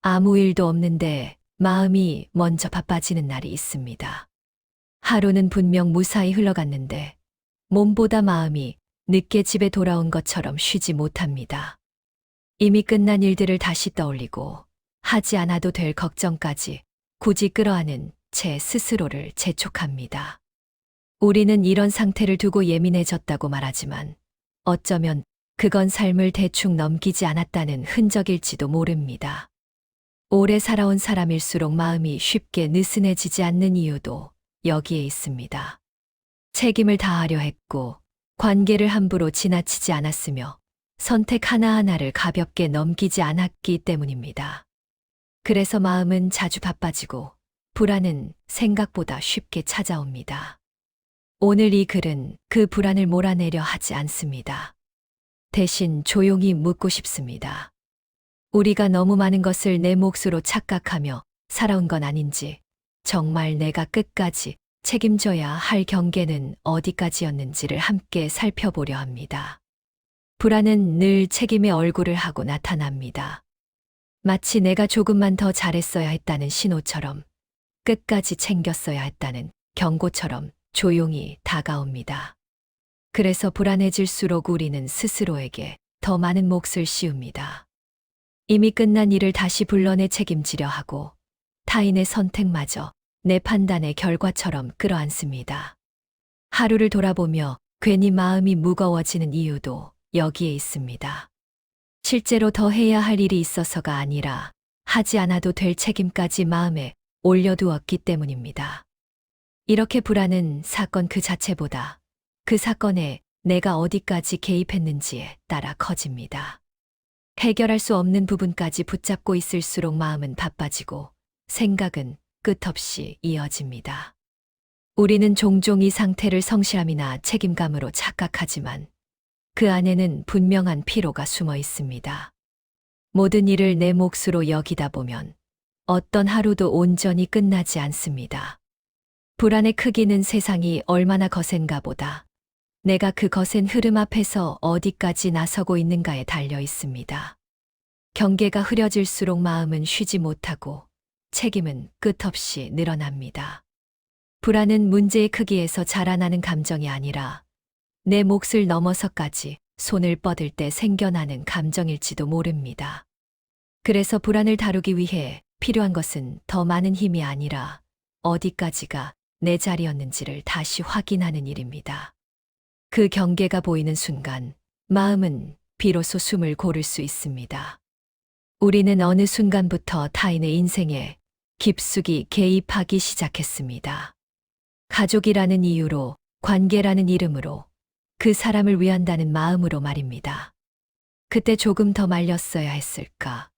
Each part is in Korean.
아무 일도 없는데 마음이 먼저 바빠지는 날이 있습니다. 하루는 분명 무사히 흘러갔는데 몸보다 마음이 늦게 집에 돌아온 것처럼 쉬지 못합니다. 이미 끝난 일들을 다시 떠올리고 하지 않아도 될 걱정까지 굳이 끌어안은 제 스스로를 재촉합니다. 우리는 이런 상태를 두고 예민해졌다고 말하지만 어쩌면 그건 삶을 대충 넘기지 않았다는 흔적일지도 모릅니다. 오래 살아온 사람일수록 마음이 쉽게 느슨해지지 않는 이유도 여기에 있습니다. 책임을 다하려 했고 관계를 함부로 지나치지 않았으며 선택 하나하나를 가볍게 넘기지 않았기 때문입니다. 그래서 마음은 자주 바빠지고 불안은 생각보다 쉽게 찾아옵니다. 오늘 이 글은 그 불안을 몰아내려 하지 않습니다. 대신 조용히 묻고 싶습니다. 우리가 너무 많은 것을 내 몫으로 착각하며 살아온 건 아닌지, 정말 내가 끝까지 책임져야 할 경계는 어디까지였는지를 함께 살펴보려 합니다. 불안은 늘 책임의 얼굴을 하고 나타납니다. 마치 내가 조금만 더 잘했어야 했다는 신호처럼, 끝까지 챙겼어야 했다는 경고처럼 조용히 다가옵니다. 그래서 불안해질수록 우리는 스스로에게 더 많은 몫을 씌웁니다. 이미 끝난 일을 다시 불러내 책임지려 하고 타인의 선택마저 내 판단의 결과처럼 끌어안습니다. 하루를 돌아보며 괜히 마음이 무거워지는 이유도 여기에 있습니다. 실제로 더 해야 할 일이 있어서가 아니라 하지 않아도 될 책임까지 마음에 올려두었기 때문입니다. 이렇게 불안은 사건 그 자체보다 그 사건에 내가 어디까지 개입했는지에 따라 커집니다. 해결할 수 없는 부분까지 붙잡고 있을수록 마음은 바빠지고 생각은 끝없이 이어집니다. 우리는 종종 이 상태를 성실함이나 책임감으로 착각하지만 그 안에는 분명한 피로가 숨어 있습니다. 모든 일을 내 몫으로 여기다 보면 어떤 하루도 온전히 끝나지 않습니다. 불안의 크기는 세상이 얼마나 거센가 보다 내가 그 거센 흐름 앞에서 어디까지 나서고 있는가에 달려 있습니다. 경계가 흐려질수록 마음은 쉬지 못하고 책임은 끝없이 늘어납니다. 불안은 문제의 크기에서 자라나는 감정이 아니라 내 몫을 넘어서까지 손을 뻗을 때 생겨나는 감정일지도 모릅니다. 그래서 불안을 다루기 위해 필요한 것은 더 많은 힘이 아니라 어디까지가 내 자리였는지를 다시 확인하는 일입니다. 그 경계가 보이는 순간 마음은 비로소 숨을 고를 수 있습니다. 우리는 어느 순간부터 타인의 인생에 깊숙이 개입하기 시작했습니다. 가족이라는 이유로, 관계라는 이름으로, 그 사람을 위한다는 마음으로 말입니다. 그때 조금 더 말렸어야 했을까?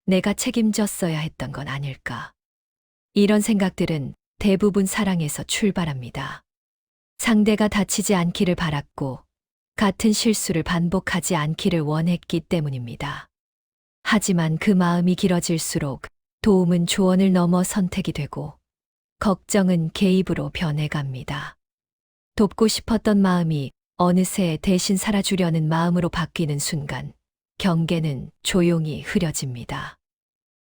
내가 책임졌어야 했던 건 아닐까? 이런 생각들은 대부분 사랑에서 출발합니다. 상대가 다치지 않기를 바랐고 같은 실수를 반복하지 않기를 원했기 때문입니다. 하지만 그 마음이 길어질수록 도움은 조언을 넘어 선택이 되고 걱정은 개입으로 변해갑니다. 돕고 싶었던 마음이 어느새 대신 살아주려는 마음으로 바뀌는 순간 경계는 조용히 흐려집니다.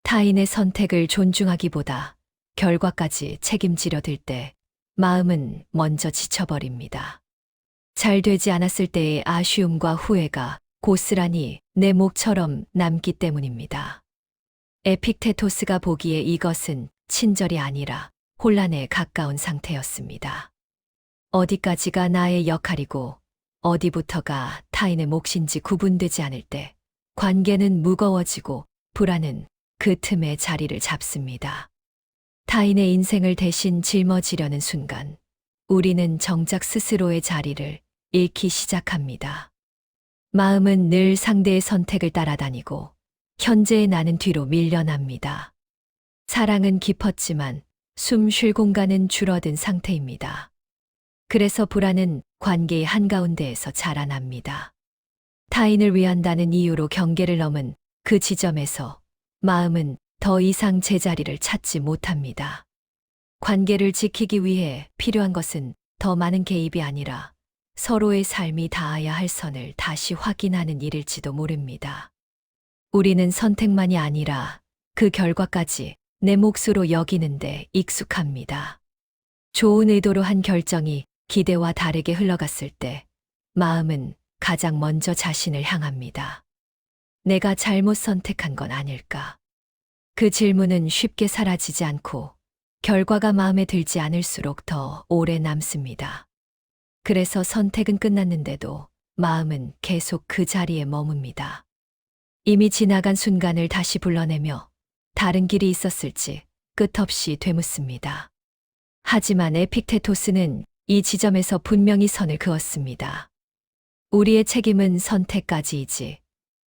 타인의 선택을 존중하기보다 결과까지 책임지려 들 때 마음은 먼저 지쳐버립니다. 잘 되지 않았을 때의 아쉬움과 후회가 고스란히 내 몫처럼 남기 때문입니다. 에픽테토스가 보기에 이것은 친절이 아니라 혼란에 가까운 상태였습니다. 어디까지가 나의 역할이고 어디부터가 타인의 몫인지 구분되지 않을 때 관계는 무거워지고 불안은 그 틈에 자리를 잡습니다. 타인의 인생을 대신 짊어지려는 순간 우리는 정작 스스로의 자리를 잃기 시작합니다. 마음은 늘 상대의 선택을 따라다니고 현재의 나는 뒤로 밀려납니다. 사랑은 깊었지만 숨 쉴 공간은 줄어든 상태입니다. 그래서 불안은 관계의 한가운데에서 자라납니다. 타인을 위한다는 이유로 경계를 넘은 그 지점에서 마음은 더 이상 제자리를 찾지 못합니다. 관계를 지키기 위해 필요한 것은 더 많은 개입이 아니라 서로의 삶이 닿아야 할 선을 다시 확인하는 일일지도 모릅니다. 우리는 선택만이 아니라 그 결과까지 내 몫으로 여기는데 익숙합니다. 좋은 의도로 한 결정이 기대와 다르게 흘러갔을 때 마음은 가장 먼저 자신을 향합니다. 내가 잘못 선택한 건 아닐까? 그 질문은 쉽게 사라지지 않고 결과가 마음에 들지 않을수록 더 오래 남습니다. 그래서 선택은 끝났는데도 마음은 계속 그 자리에 머뭅니다. 이미 지나간 순간을 다시 불러내며 다른 길이 있었을지 끝없이 되묻습니다. 하지만 에픽테토스는 이 지점에서 분명히 선을 그었습니다. 우리의 책임은 선택까지이지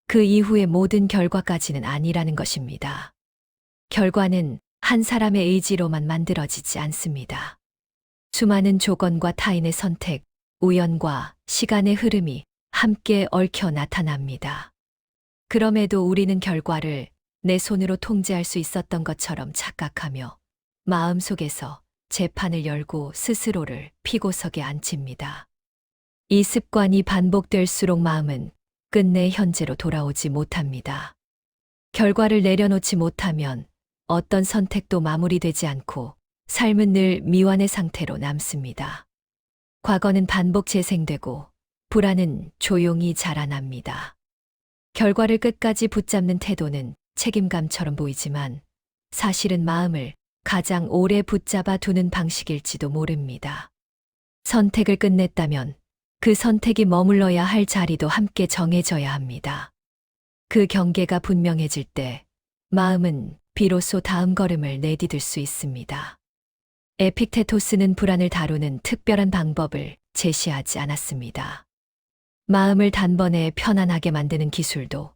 그 이후의 모든 결과까지는 아니라는 것입니다. 결과는 한 사람의 의지로만 만들어지지 않습니다. 수많은 조건과 타인의 선택, 우연과 시간의 흐름이 함께 얽혀 나타납니다. 그럼에도 우리는 결과를 내 손으로 통제할 수 있었던 것처럼 착각하며 마음속에서 재판을 열고 스스로를 피고석에 앉힙니다. 이 습관이 반복될수록 마음은 끝내 현재로 돌아오지 못합니다. 결과를 내려놓지 못하면 어떤 선택도 마무리되지 않고 삶은 늘 미완의 상태로 남습니다. 과거는 반복 재생되고 불안은 조용히 자라납니다. 결과를 끝까지 붙잡는 태도는 책임감처럼 보이지만 사실은 마음을 가장 오래 붙잡아 두는 방식일지도 모릅니다. 선택을 끝냈다면 그 선택이 머물러야 할 자리도 함께 정해져야 합니다. 그 경계가 분명해질 때 마음은 비로소 다음 걸음을 내디딜 수 있습니다. 에픽테토스는 불안을 다루는 특별한 방법을 제시하지 않았습니다. 마음을 단번에 편안하게 만드는 기술도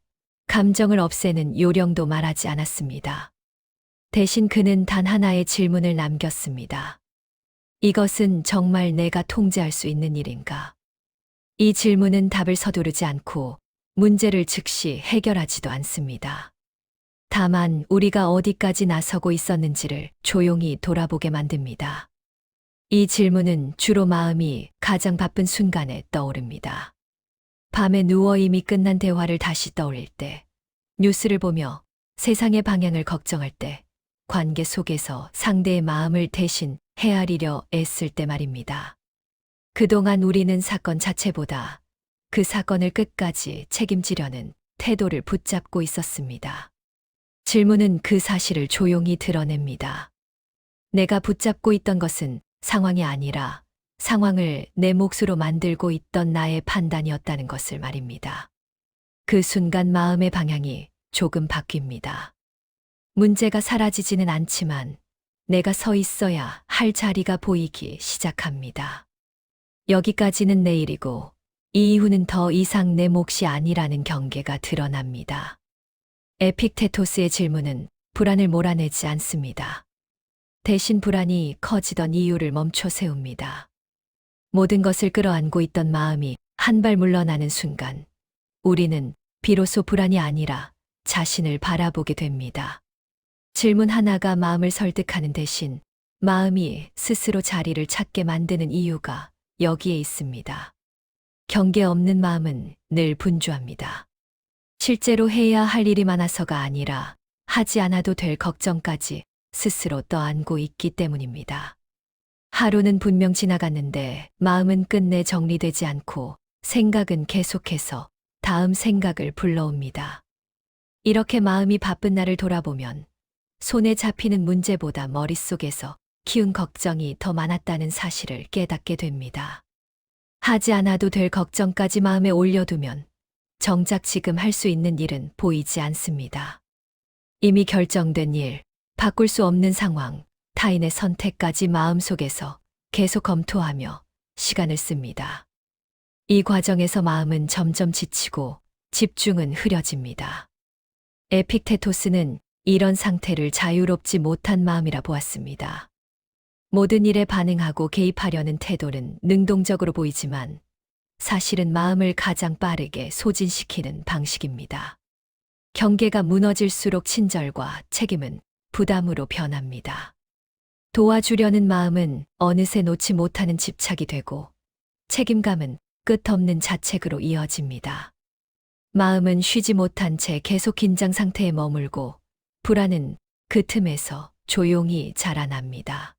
감정을 없애는 요령도 말하지 않았습니다. 대신 그는 단 하나의 질문을 남겼습니다. 이것은 정말 내가 통제할 수 있는 일인가? 이 질문은 답을 서두르지 않고 문제를 즉시 해결하지도 않습니다. 다만 우리가 어디까지 나서고 있었는지를 조용히 돌아보게 만듭니다. 이 질문은 주로 마음이 가장 바쁜 순간에 떠오릅니다. 밤에 누워 이미 끝난 대화를 다시 떠올릴 때, 뉴스를 보며 세상의 방향을 걱정할 때, 관계 속에서 상대의 마음을 대신 헤아리려 애쓸 때 말입니다. 그동안 우리는 사건 자체보다 그 사건을 끝까지 책임지려는 태도를 붙잡고 있었습니다. 질문은 그 사실을 조용히 드러냅니다. 내가 붙잡고 있던 것은 상황이 아니라 상황을 내 몫으로 만들고 있던 나의 판단이었다는 것을 말입니다. 그 순간 마음의 방향이 조금 바뀝니다. 문제가 사라지지는 않지만 내가 서 있어야 할 자리가 보이기 시작합니다. 여기까지는 내 일이고 이 이후는 더 이상 내 몫이 아니라는 경계가 드러납니다. 에픽테토스의 질문은 불안을 몰아내지 않습니다. 대신 불안이 커지던 이유를 멈춰 세웁니다. 모든 것을 끌어안고 있던 마음이 한 발 물러나는 순간 우리는 비로소 불안이 아니라 자신을 바라보게 됩니다. 질문 하나가 마음을 설득하는 대신 마음이 스스로 자리를 찾게 만드는 이유가 여기에 있습니다. 경계 없는 마음은 늘 분주합니다. 실제로 해야 할 일이 많아서가 아니라 하지 않아도 될 걱정까지 스스로 떠안고 있기 때문입니다. 하루는 분명 지나갔는데 마음은 끝내 정리되지 않고 생각은 계속해서 다음 생각을 불러옵니다. 이렇게 마음이 바쁜 날을 돌아보면 손에 잡히는 문제보다 머릿속에서 키운 걱정이 더 많았다는 사실을 깨닫게 됩니다. 하지 않아도 될 걱정까지 마음에 올려두면 정작 지금 할 수 있는 일은 보이지 않습니다. 이미 결정된 일, 바꿀 수 없는 상황, 타인의 선택까지 마음속에서 계속 검토하며 시간을 씁니다. 이 과정에서 마음은 점점 지치고 집중은 흐려집니다. 에픽테토스는 이런 상태를 자유롭지 못한 마음이라 보았습니다. 모든 일에 반응하고 개입하려는 태도는 능동적으로 보이지만 사실은 마음을 가장 빠르게 소진시키는 방식입니다. 경계가 무너질수록 친절과 책임은 부담으로 변합니다. 도와주려는 마음은 어느새 놓지 못하는 집착이 되고 책임감은 끝없는 자책으로 이어집니다. 마음은 쉬지 못한 채 계속 긴장 상태에 머물고 불안은 그 틈에서 조용히 자라납니다.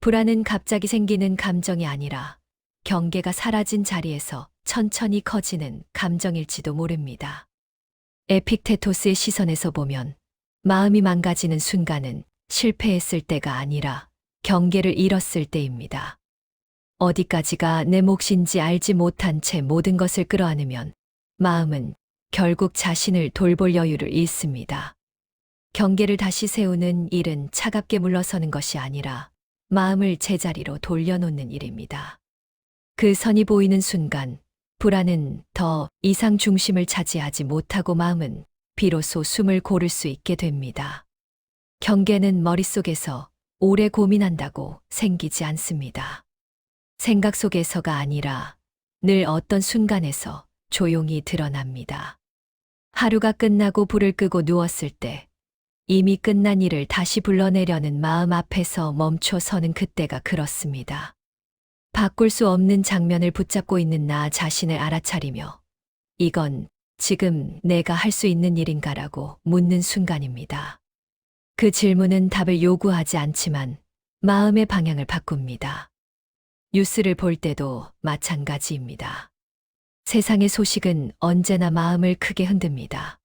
불안은 갑자기 생기는 감정이 아니라 경계가 사라진 자리에서 천천히 커지는 감정일지도 모릅니다. 에픽테토스의 시선에서 보면 마음이 망가지는 순간은 실패했을 때가 아니라 경계를 잃었을 때입니다. 어디까지가 내 몫인지 알지 못한 채 모든 것을 끌어안으면 마음은 결국 자신을 돌볼 여유를 잃습니다. 경계를 다시 세우는 일은 차갑게 물러서는 것이 아니라 마음을 제자리로 돌려놓는 일입니다. 그 선이 보이는 순간 불안은 더 이상 중심을 차지하지 못하고 마음은 비로소 숨을 고를 수 있게 됩니다. 경계는 머릿속에서 오래 고민한다고 생기지 않습니다. 생각 속에서가 아니라 늘 어떤 순간에서 조용히 드러납니다. 하루가 끝나고 불을 끄고 누웠을 때 이미 끝난 일을 다시 불러내려는 마음 앞에서 멈춰 서는 그때가 그렇습니다. 바꿀 수 없는 장면을 붙잡고 있는 나 자신을 알아차리며 이건 지금 내가 할 수 있는 일인가라고 묻는 순간입니다. 그 질문은 답을 요구하지 않지만 마음의 방향을 바꿉니다. 뉴스를 볼 때도 마찬가지입니다. 세상의 소식은 언제나 마음을 크게 흔듭니다.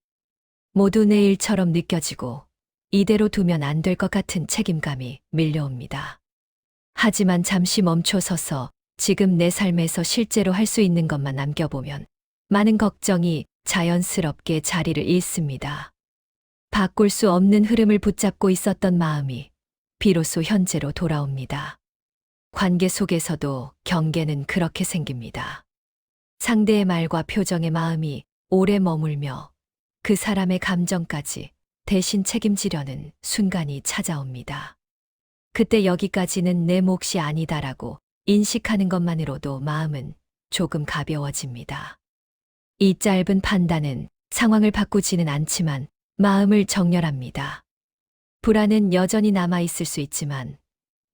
모두 내 일처럼 느껴지고 이대로 두면 안 될 것 같은 책임감이 밀려옵니다. 하지만 잠시 멈춰 서서 지금 내 삶에서 실제로 할 수 있는 것만 남겨보면 많은 걱정이 자연스럽게 자리를 잃습니다. 바꿀 수 없는 흐름을 붙잡고 있었던 마음이 비로소 현재로 돌아옵니다. 관계 속에서도 경계는 그렇게 생깁니다. 상대의 말과 표정의 마음이 오래 머물며 그 사람의 감정까지 대신 책임지려는 순간이 찾아옵니다. 그때 여기까지는 내 몫이 아니다라고 인식하는 것만으로도 마음은 조금 가벼워집니다. 이 짧은 판단은 상황을 바꾸지는 않지만 마음을 정렬합니다. 불안은 여전히 남아있을 수 있지만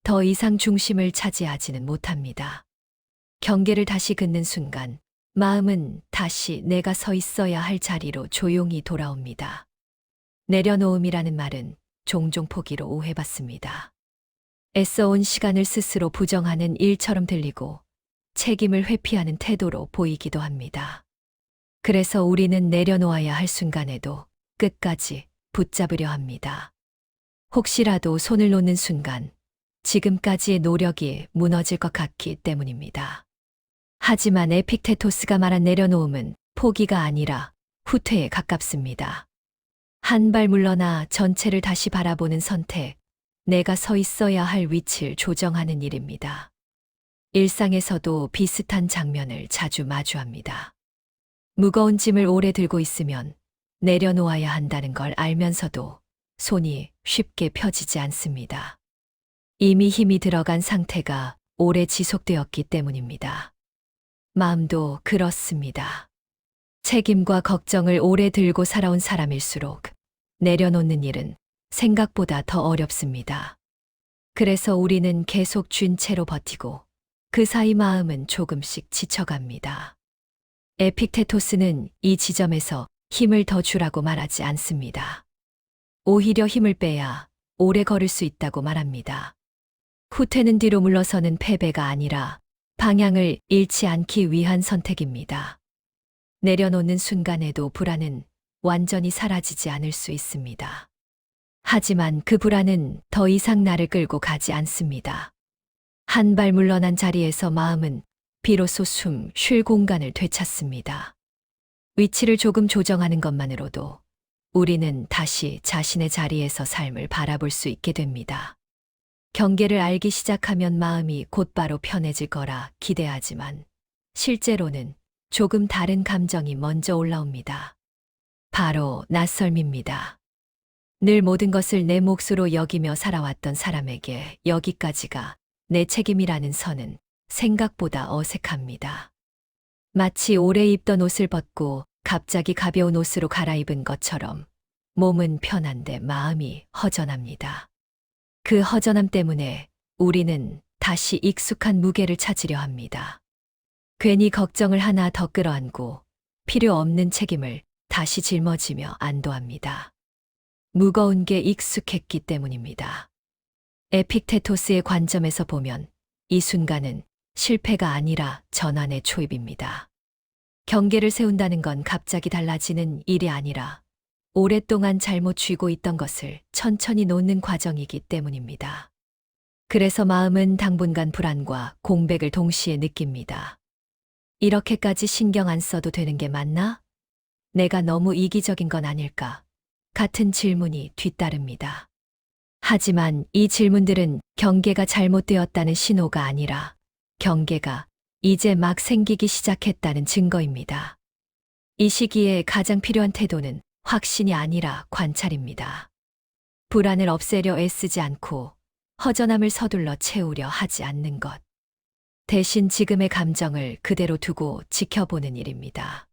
더 이상 중심을 차지하지는 못합니다. 경계를 다시 긋는 순간 마음은 다시 내가 서 있어야 할 자리로 조용히 돌아옵니다. 내려놓음이라는 말은 종종 포기로 오해받습니다. 애써온 시간을 스스로 부정하는 일처럼 들리고 책임을 회피하는 태도로 보이기도 합니다. 그래서 우리는 내려놓아야 할 순간에도 끝까지 붙잡으려 합니다. 혹시라도 손을 놓는 순간 지금까지의 노력이 무너질 것 같기 때문입니다. 하지만 에픽테토스가 말한 내려놓음은 포기가 아니라 후퇴에 가깝습니다. 한 발 물러나 전체를 다시 바라보는 선택, 내가 서 있어야 할 위치를 조정하는 일입니다. 일상에서도 비슷한 장면을 자주 마주합니다. 무거운 짐을 오래 들고 있으면 내려놓아야 한다는 걸 알면서도 손이 쉽게 펴지지 않습니다. 이미 힘이 들어간 상태가 오래 지속되었기 때문입니다. 마음도 그렇습니다. 책임과 걱정을 오래 들고 살아온 사람일수록 내려놓는 일은 생각보다 더 어렵습니다. 그래서 우리는 계속 쥔 채로 버티고 그 사이 마음은 조금씩 지쳐갑니다. 에픽테토스는 이 지점에서 힘을 더 주라고 말하지 않습니다. 오히려 힘을 빼야 오래 걸을 수 있다고 말합니다. 후퇴는 뒤로 물러서는 패배가 아니라 방향을 잃지 않기 위한 선택입니다. 내려놓는 순간에도 불안은 완전히 사라지지 않을 수 있습니다. 하지만 그 불안은 더 이상 나를 끌고 가지 않습니다. 한 발 물러난 자리에서 마음은 비로소 숨 쉴 공간을 되찾습니다. 위치를 조금 조정하는 것만으로도 우리는 다시 자신의 자리에서 삶을 바라볼 수 있게 됩니다. 경계를 알기 시작하면 마음이 곧바로 편해질 거라 기대하지만 실제로는 조금 다른 감정이 먼저 올라옵니다. 바로 낯설미입니다. 늘 모든 것을 내 몫으로 여기며 살아왔던 사람에게 여기까지가 내 책임이라는 선은 생각보다 어색합니다. 마치 오래 입던 옷을 벗고 갑자기 가벼운 옷으로 갈아입은 것처럼 몸은 편한데 마음이 허전합니다. 그 허전함 때문에 우리는 다시 익숙한 무게를 찾으려 합니다. 괜히 걱정을 하나 더 끌어안고 필요 없는 책임을 다시 짊어지며 안도합니다. 무거운 게 익숙했기 때문입니다. 에픽테토스의 관점에서 보면 이 순간은 실패가 아니라 전환의 초입입니다. 경계를 세운다는 건 갑자기 달라지는 일이 아니라 오랫동안 잘못 쥐고 있던 것을 천천히 놓는 과정이기 때문입니다. 그래서 마음은 당분간 불안과 공백을 동시에 느낍니다. 이렇게까지 신경 안 써도 되는 게 맞나? 내가 너무 이기적인 건 아닐까? 같은 질문이 뒤따릅니다. 하지만 이 질문들은 경계가 잘못되었다는 신호가 아니라 경계가 이제 막 생기기 시작했다는 증거입니다. 이 시기에 가장 필요한 태도는 확신이 아니라 관찰입니다. 불안을 없애려 애쓰지 않고 허전함을 서둘러 채우려 하지 않는 것. 대신 지금의 감정을 그대로 두고 지켜보는 일입니다.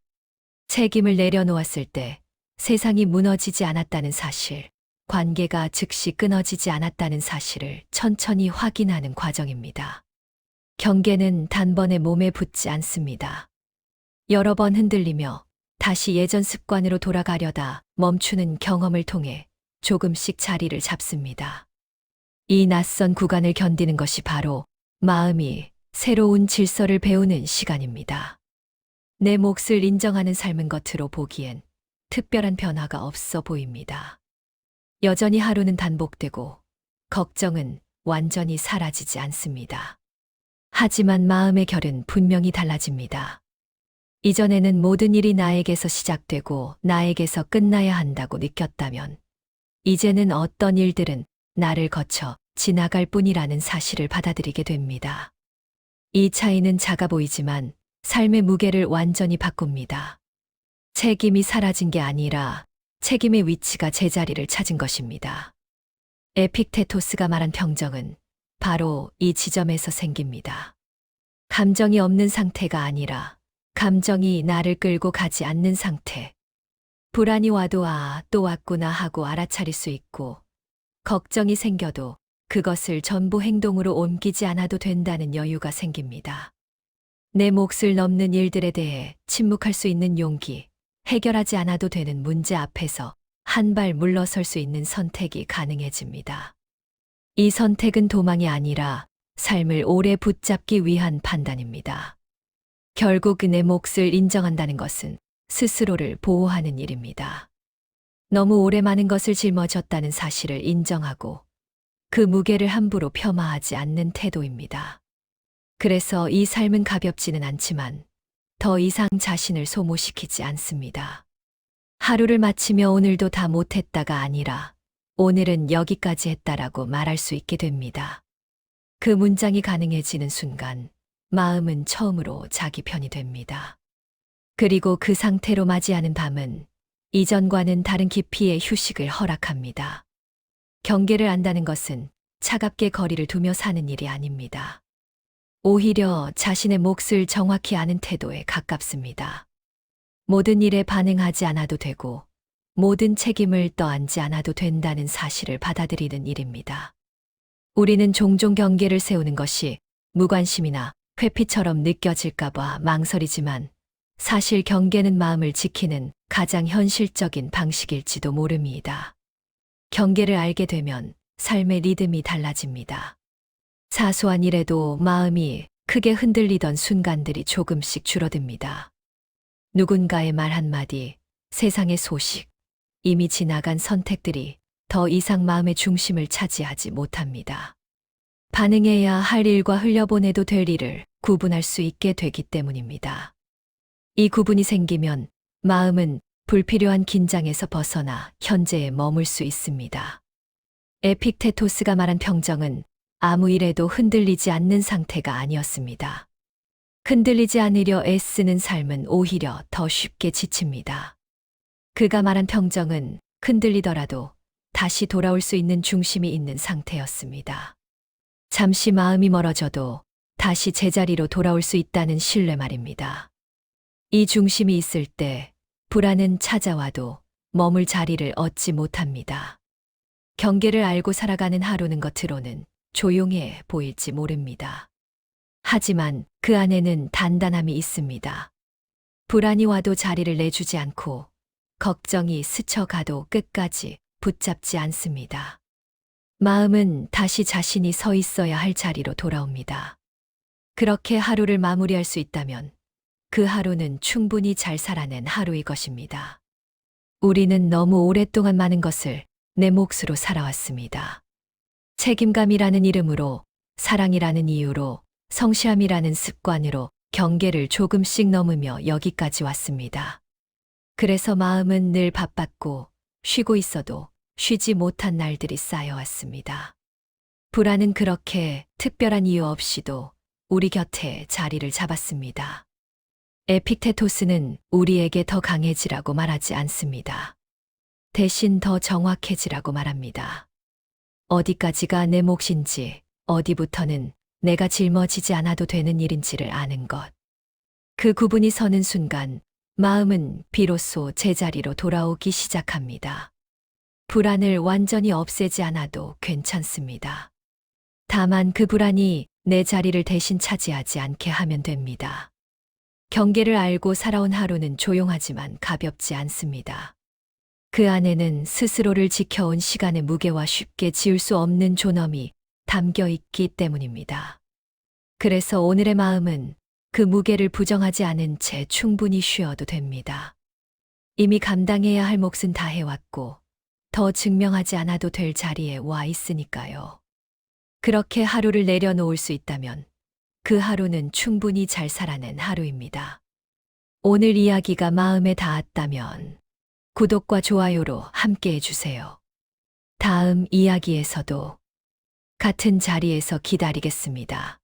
책임을 내려놓았을 때 세상이 무너지지 않았다는 사실, 관계가 즉시 끊어지지 않았다는 사실을 천천히 확인하는 과정입니다. 경계는 단번에 몸에 붙지 않습니다. 여러 번 흔들리며 다시 예전 습관으로 돌아가려다 멈추는 경험을 통해 조금씩 자리를 잡습니다. 이 낯선 구간을 견디는 것이 바로 마음이 새로운 질서를 배우는 시간입니다. 내 몫을 인정하는 삶은 겉으로 보기엔 특별한 변화가 없어 보입니다. 여전히 하루는 반복되고 걱정은 완전히 사라지지 않습니다. 하지만 마음의 결은 분명히 달라집니다. 이전에는 모든 일이 나에게서 시작되고 나에게서 끝나야 한다고 느꼈다면 이제는 어떤 일들은 나를 거쳐 지나갈 뿐이라는 사실을 받아들이게 됩니다. 이 차이는 작아 보이지만 삶의 무게를 완전히 바꿉니다. 책임이 사라진 게 아니라 책임의 위치가 제자리를 찾은 것입니다. 에픽테토스가 말한 평정은 바로 이 지점에서 생깁니다. 감정이 없는 상태가 아니라 감정이 나를 끌고 가지 않는 상태. 불안이 와도 또 왔구나 하고 알아차릴 수 있고, 걱정이 생겨도 그것을 전부 행동으로 옮기지 않아도 된다는 여유가 생깁니다. 내 몫을 넘는 일들에 대해 침묵할 수 있는 용기, 해결하지 않아도 되는 문제 앞에서 한 발 물러설 수 있는 선택이 가능해집니다. 이 선택은 도망이 아니라 삶을 오래 붙잡기 위한 판단입니다. 결국 내 몫을 인정한다는 것은 스스로를 보호하는 일입니다. 너무 오래 많은 것을 짊어졌다는 사실을 인정하고 그 무게를 함부로 폄하하지 않는 태도입니다. 그래서 이 삶은 가볍지는 않지만 더 이상 자신을 소모시키지 않습니다. 하루를 마치며 오늘도 다 못했다가 아니라 오늘은 여기까지 했다라고 말할 수 있게 됩니다. 그 문장이 가능해지는 순간 마음은 처음으로 자기 편이 됩니다. 그리고 그 상태로 맞이하는 밤은 이전과는 다른 깊이의 휴식을 허락합니다. 경계를 안다는 것은 차갑게 거리를 두며 사는 일이 아닙니다. 오히려 자신의 몫을 정확히 아는 태도에 가깝습니다. 모든 일에 반응하지 않아도 되고 모든 책임을 떠안지 않아도 된다는 사실을 받아들이는 일입니다. 우리는 종종 경계를 세우는 것이 무관심이나 회피처럼 느껴질까봐 망설이지만 사실 경계는 마음을 지키는 가장 현실적인 방식일지도 모릅니다. 경계를 알게 되면 삶의 리듬이 달라집니다. 사소한 일에도 마음이 크게 흔들리던 순간들이 조금씩 줄어듭니다. 누군가의 말 한마디, 세상의 소식, 이미 지나간 선택들이 더 이상 마음의 중심을 차지하지 못합니다. 반응해야 할 일과 흘려보내도 될 일을 구분할 수 있게 되기 때문입니다. 이 구분이 생기면 마음은 불필요한 긴장에서 벗어나 현재에 머물 수 있습니다. 에픽테토스가 말한 평정은 아무 일에도 흔들리지 않는 상태가 아니었습니다. 흔들리지 않으려 애쓰는 삶은 오히려 더 쉽게 지칩니다. 그가 말한 평정은 흔들리더라도 다시 돌아올 수 있는 중심이 있는 상태였습니다. 잠시 마음이 멀어져도 다시 제자리로 돌아올 수 있다는 신뢰 말입니다. 이 중심이 있을 때 불안은 찾아와도 머물 자리를 얻지 못합니다. 경계를 알고 살아가는 하루는 겉으로는 조용해 보일지 모릅니다. 하지만 그 안에는 단단함이 있습니다. 불안이 와도 자리를 내주지 않고 걱정이 스쳐가도 끝까지 붙잡지 않습니다. 마음은 다시 자신이 서 있어야 할 자리로 돌아옵니다. 그렇게 하루를 마무리할 수 있다면 그 하루는 충분히 잘 살아낸 하루일 것입니다. 우리는 너무 오랫동안 많은 것을 내 몫으로 살아왔습니다. 책임감이라는 이름으로, 사랑이라는 이유로, 성실함이라는 습관으로 경계를 조금씩 넘으며 여기까지 왔습니다. 그래서 마음은 늘 바빴고 쉬고 있어도 쉬지 못한 날들이 쌓여왔습니다. 불안은 그렇게 특별한 이유 없이도 우리 곁에 자리를 잡았습니다. 에픽테토스는 우리에게 더 강해지라고 말하지 않습니다. 대신 더 정확해지라고 말합니다. 어디까지가 내 몫인지, 어디부터는 내가 짊어지지 않아도 되는 일인지를 아는 것. 그 구분이 서는 순간 마음은 비로소 제자리로 돌아오기 시작합니다. 불안을 완전히 없애지 않아도 괜찮습니다. 다만 그 불안이 내 자리를 대신 차지하지 않게 하면 됩니다. 경계를 알고 살아온 하루는 조용하지만 가볍지 않습니다. 그 안에는 스스로를 지켜온 시간의 무게와 쉽게 지울 수 없는 존엄이 담겨 있기 때문입니다. 그래서 오늘의 마음은 그 무게를 부정하지 않은 채 충분히 쉬어도 됩니다. 이미 감당해야 할 몫은 다 해왔고 더 증명하지 않아도 될 자리에 와 있으니까요. 그렇게 하루를 내려놓을 수 있다면 그 하루는 충분히 잘 살아낸 하루입니다. 오늘 이야기가 마음에 닿았다면 구독과 좋아요로 함께 해주세요. 다음 이야기에서도 같은 자리에서 기다리겠습니다.